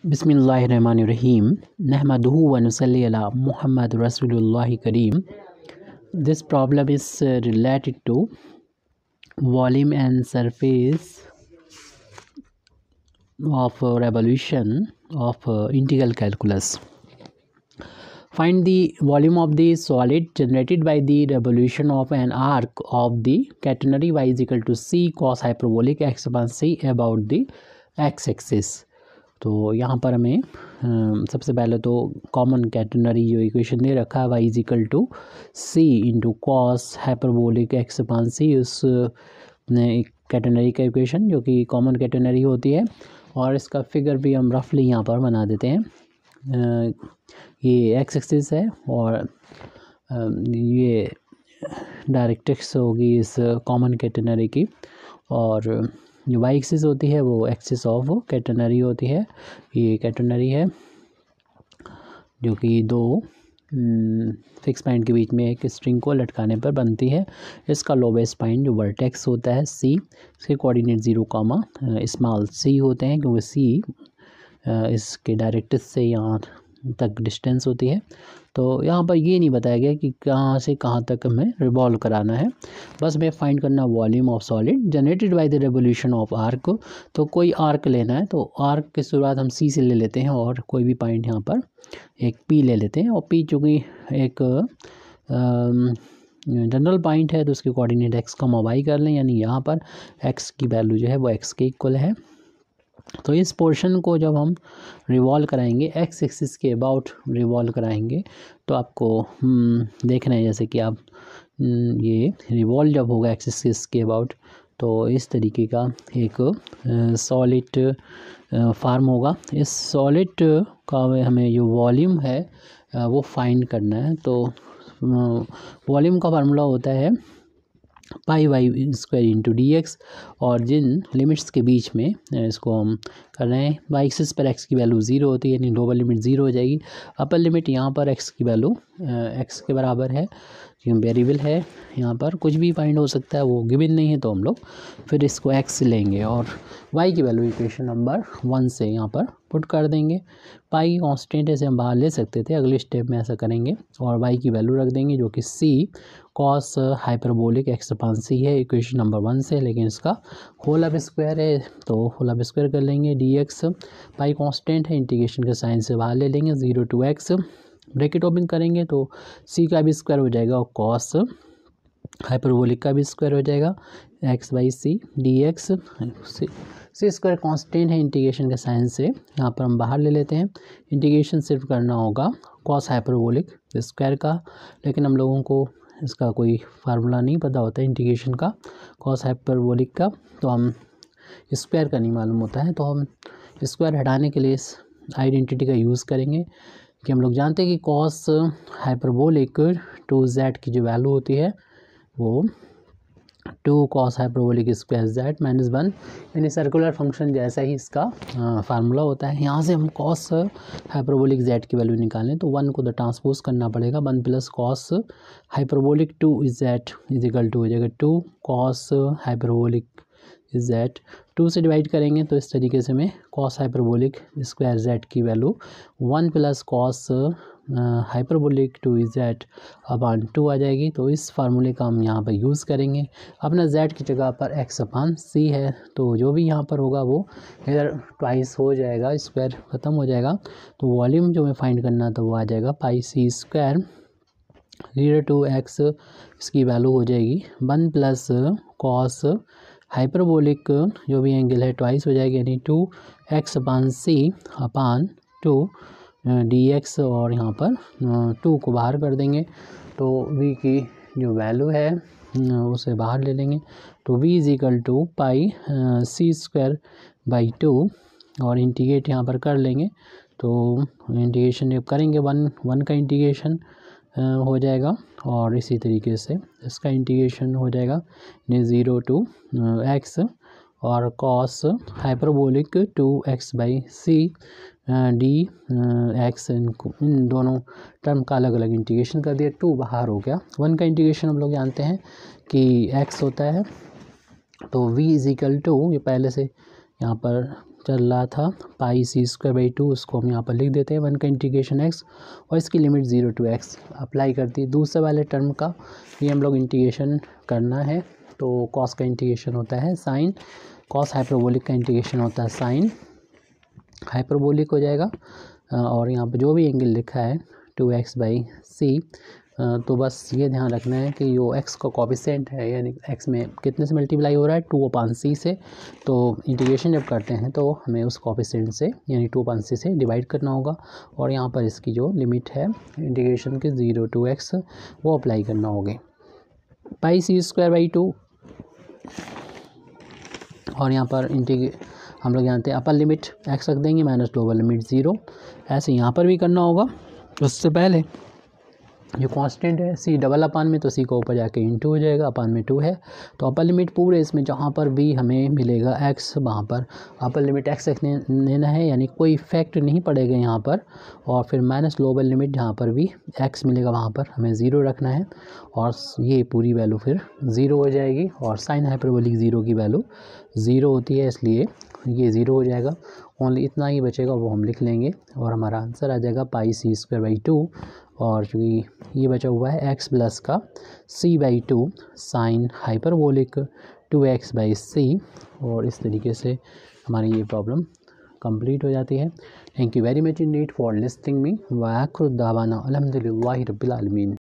बिस्मिल्लाहिर्रहमानिर्रहीम नहमदुहु व नुसल्ली अला मुहम्मद रसूलुल्लाहि करीम. This problem is related to volume and surface of revolution of integral calculus. Find the volume of the solid generated by the revolution of an arc of the catenary y is equal to c cos hyperbolic x upon c about the x-axis. तो यहाँ पर हमें सबसे पहले तो common catenary जो equation दे रखा है y is equal to c into cos hyperbolic x upon c, उस कैटेनरी का इक्वेशन जो कि कॉमन कैटेनरी होती है. और इसका फिगर भी हम रफली यहाँ पर बना देते हैं. ये एक्स एक्सिस है और ये डायरेक्ट्रिक्स होगी इस कॉमन कैटेनरी की, और जो वाई एक्सिस होती है वो एक्सिस ऑफ कैटेनरी होती है. ये कैटेनरी है जो कि दो फिक्स पॉइंट के बीच में एक स्ट्रिंग को लटकाने पर बनती है. इसका लोवेस्ट पॉइंट जो वर्टेक्स होता है सी, इसके कोऑर्डिनेट 0, स्मॉल सी होते हैं क्योंकि सी इसके डायरेक्ट्रिक्स से यहाँ तक डिस्टेंस होती है. तो यहाँ पर ये नहीं बताया गया कि कहाँ से कहाँ तक हमें रिवॉल्व कराना है, बस हमें फाइंड करना volume of solid generated by the revolution of arc. तो कोई आर्क लेना है तो आर्क की शुरुआत हम सी से ले लेते हैं और कोई भी पॉइंट यहाँ पर एक पी ले लेते हैं. और पी चूँकि एक जनरल पॉइंट है तो उसके कोऑर्डिनेट एक्स का वाई कर लें, यानी यहाँ पर एक्स की वैल्यू जो है वो एक्स के इक्वल है. तो इस पोर्शन को जब हम रिवॉल्व कराएंगे एक्स एक्सिस के अबाउट रिवॉल्व कराएंगे तो आपको देखना है जैसे कि आप ये रिवॉल्व जब होगा एक्स एक्सिस के अबाउट तो इस तरीके का एक सॉलिड फार्म होगा. इस सॉलिड का हमें जो वॉल्यूम है वो फाइंड करना है. तो वॉल्यूम का फार्मूला होता है pi y square into d x, और जिन लिमिट्स के बीच में इसको हम कर रहे हैं वाई एक्सिस पर एक्स की वैल्यू 0 होती है, यानी लोअर लिमिट 0 हो जाएगी. अपर लिमिट यहाँ पर एक्स की वैल्यू एक्स के बराबर है, वेरिएबल है, यहाँ पर कुछ भी फाइंड हो सकता है, वो गिवन नहीं है तो हम लोग फिर इसको एक्स लेंगे और वाई की वैल्यू इक्वेशन नंबर 1 से यहाँ पर पुट कर देंगे. पाई कांस्टेंट ऐसे हम बाहर ले सकते थे, अगले स्टेप में ऐसा करेंगे और वाई की वैल्यू रख देंगे जो कि सी कॉस हाइपरबोलिक एक्स अपान सी है इक्वेशन नंबर 1 से, लेकिन इसका होल ऑफ स्क्वायर है तो होल ऑफ स्क्वायर कर लेंगे. डी एक्स पाई कांस्टेंट है, इंटीग्रेशन के साइन से बाहर ले लेंगे 0 टू एक्स, ब्रैकेट ओपन करेंगे तो सी का भी स्क्वायर हो जाएगा और कॉस हाइपरबोलिक का भी स्क्वायर हो जाएगा x by c d x. C square constant है, इंटीग्रेशन के साइन से यहाँ पर हम बाहर ले लेते हैं. इंटीग्रेशन सिर्फ करना होगा कॉस हाइपरबोलिक स्क्वायर का, लेकिन हम लोगों को इसका कोई फार्मूला नहीं पता होता इंटीग्रेशन का कॉस हाइपरबोलिक का, तो हम स्क्वायर का नहीं मालूम होता है. तो हम स्क्वायर हटाने के लिए इस आइडेंटिटी का यूज़ करेंगे कि हम लोग जानते हैं कि कॉस हाइपरबोलिक 2z की जो वैल्यू होती है वो 2 cos hyperbolic square z minus 1, यानी सर्कुलर फंक्शन जैसा ही इसका फार्मूला होता है. यहाँ से हम कॉस हाइपरबोलिक z की वैल्यू निकालें तो 1 को तो ट्रांसपोज करना पड़ेगा, 1 plus cos hyperbolic 2 z is equal to हो जाएगा 2 कॉस हाइपरबोलिक z. 2 से डिवाइड करेंगे तो इस तरीके से हमें कॉस हाइपरबोलिक स्क्वायर z की value 1 plus cos hyperbolic 2z अपान 2 आ जाएगी. तो इस फार्मूले का हम यहाँ पर यूज़ करेंगे. अपना z की जगह पर x अपान c है तो जो भी यहाँ पर होगा वो इधर ट्वाइस हो जाएगा, स्क्वायर ख़त्म हो जाएगा. तो वॉल्यूम जो हमें फाइंड करना था वो आ जाएगा पाई सी स्क्वायर 0 टू एक्स, इसकी वैल्यू हो जाएगी 1 प्लस कॉस हाइपरबोलिक जो भी एंगल है ट्वाइस हो जाएगी, यानी 2 एक्स अपान सी अपान 2 डी एक्स, और यहाँ पर 2 को बाहर कर देंगे तो v की जो वैल्यू है उसे बाहर ले लेंगे. तो v is equal to pi c square by 2 और इंटीग्रेट यहाँ पर कर लेंगे. तो इंटीग्रेशन जब करेंगे 1 का इंटीग्रेशन हो जाएगा और इसी तरीके से इसका इंटीग्रेशन हो जाएगा 0 टू एक्स और cos hyperbolic 2x by c d x, इन दोनों टर्म का अलग अलग इंटीग्रेशन कर दिया. 2 बाहर हो गया. 1 का इंटीग्रेशन हम लोग जानते हैं कि x होता है, तो v इज इक्वल टू, ये पहले से यहाँ पर चल रहा था पाई सी स्क्वायर बाई 2, उसको हम यहाँ पर लिख देते हैं 1 का इंटीग्रेशन x और इसकी लिमिट 0 to x अप्लाई करती है। दूसरे वाले टर्म का ये हम लोग इंटीग्रेशन करना है, तो कॉस का इंटीग्रेशन होता है साइन, कॉस हाइपरबोलिक का इंटीग्रेशन होता है साइन हाइपरबोलिक हो जाएगा। और यहाँ पर जो भी एंगल लिखा है 2x/c, तो बस ये ध्यान रखना है कि जो x का कोफिशिएंट है यानी x में कितने से मल्टीप्लाई हो रहा है 2/c से, तो इंटीग्रेशन जब करते हैं तो हमें उस कोफिशिएंट से यानी 2/c से डिवाइड करना होगा और यहाँ पर इसकी जो लिमिट है इंटीग्रेशन के 0 to x वो अप्लाई करना होगी पाई सी स्क्वायर बाई 2। और यहाँ पर हम लोग जानते हैं अपर लिमिट x रख देंगे माइनस लोअर लिमिट 0, ऐसे यहाँ पर भी करना होगा। उससे पहले जो कांस्टेंट है c डबल अपान में, तो c को ऊपर जाके इंटू हो जाएगा, अपान में 2 है, तो अपर लिमिट पूरे इसमें जहाँ पर भी हमें मिलेगा x वहाँ पर अपर लिमिट x लेना है, यानी कोई इफेक्ट नहीं पड़ेगा यहाँ पर। और फिर माइनस लोअर लिमिट जहाँ पर भी x मिलेगा वहाँ पर हमें 0 रखना है और ये पूरी वैल्यू फिर 0 हो जाएगी। और साइन हाइपरबोलिक 0 की वैल्यू 0 होती है, इसलिए ये 0 हो जाएगा। ओनली इतना ही बचेगा वो हम लिख लेंगे और हमारा आंसर आ जाएगा पाई सी स्क्वायर बाई 2। और चूँकि ये बचा हुआ है x प्लस का c/2 साइन हाइपरबोलिक 2x/c, और इस तरीके से हमारी ये प्रॉब्लम कंप्लीट हो जाती है। Thank you very much Indeed for listening me व आखिर दावाना अल्हम्दुलिल्लाहि रब्बिल आलमीन।